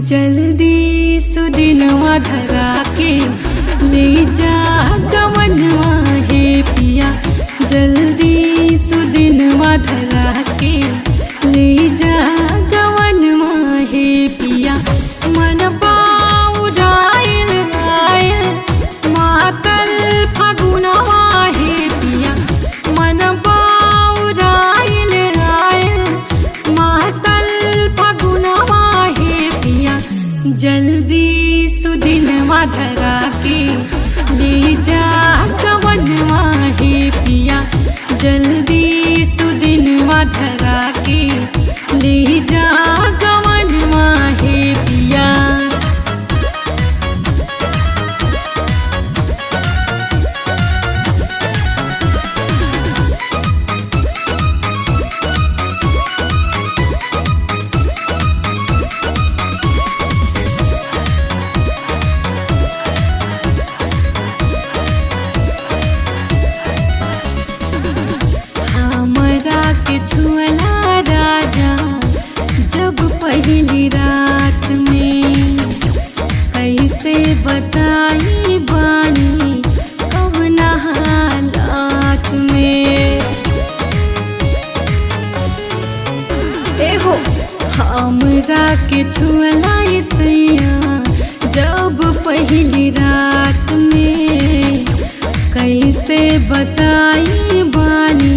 जल्दी सुदिनवा धरा के ले जा गवनवा हे पिया, जल्दी सुदिनवा धरा के ले जा गवनवा हे पिया। मन बाउराइल आइल मातल फगुनवा हे पिया, मन बाउराइल आइल मातल फगुनवा हे पिया। जल्दी सुदिनवा धरा के ले जा गवनवा हे पिया, जल्दी सुदिनवा धरा के ले जा गवनवा हे पिया। के छुअला राजा जब पहली रात में, कैसे बताई बानी कवना हालात में। एहो हमरा के छुअला सैया जब पहली रात में, कैसे बताई बानी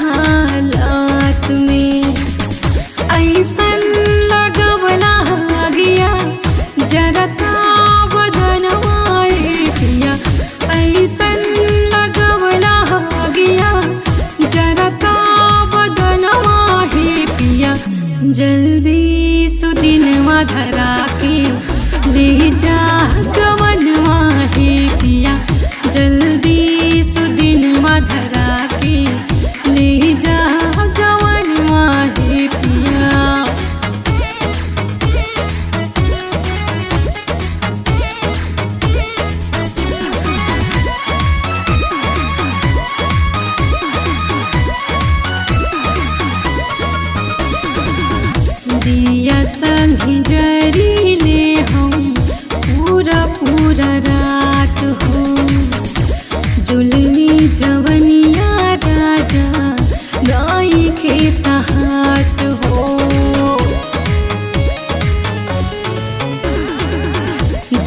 हालात में। ऐसन लगवला गया जरता बदनवा हे पिया, ऐसन लगवला गया जरता बदनवा हे पिया। जल्दी सुदिनवा धरा के ले जा गवनवा हे पिया, जल्दी सुदिनवा धरा के ले जा गवनवा हे पिया। दिया संगी जरी ले हम पूरा पूरा रात हो, जुल्मी जवनिया राजा नाई के सहाट हो।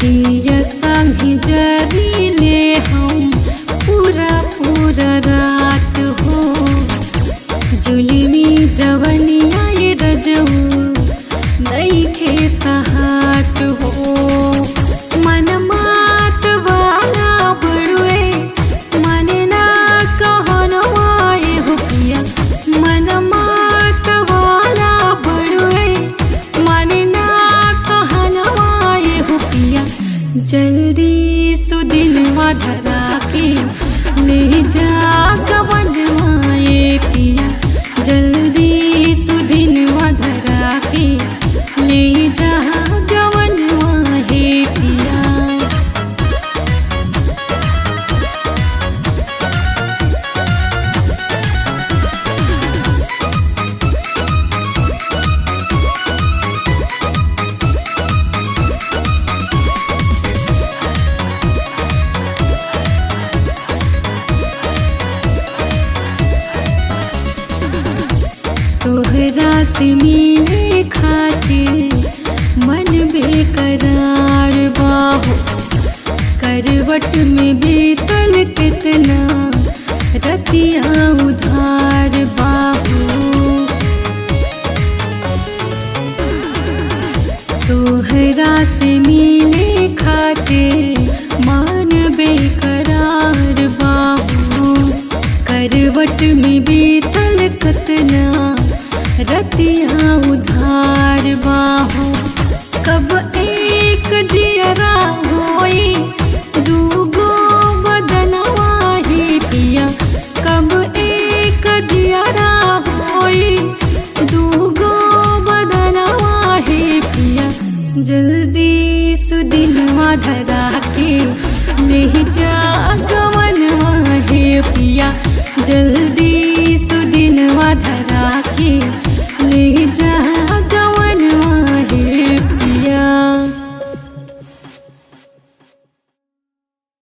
दिया संगी जरी ले हम पूरा पूरा रात हो, जुल्मी जवनिया ये रजऊ नाई के सहाट हो। मन मात वाला बड़ुए मन ना कहनवा हो पिया, मन मात वाला बड़ुए मन ना कहनवा हो पिया। जल्दी सुदिनवा धरा के ले जा गवनवा हे पिया, जल्दी सुदिनवा धरा के ले जा गवनवा हे पिया। तोहरा से मिले खातिर मन बेकरार बाहो, करवट में बीतल कितना रतिया उधार बाहो। तोहरा से मिले खातिर मन बेकरार बाहो, करवट में बीतल कितना रतिया उधार बाहो कब एक जियरा होई दूगो बदनवा ही पिया कब एक जियरा होई दूगो बदनवा ही पिया जल्दी सुदिनवा धरा के ले जा गवनवा हे पिया जल्दी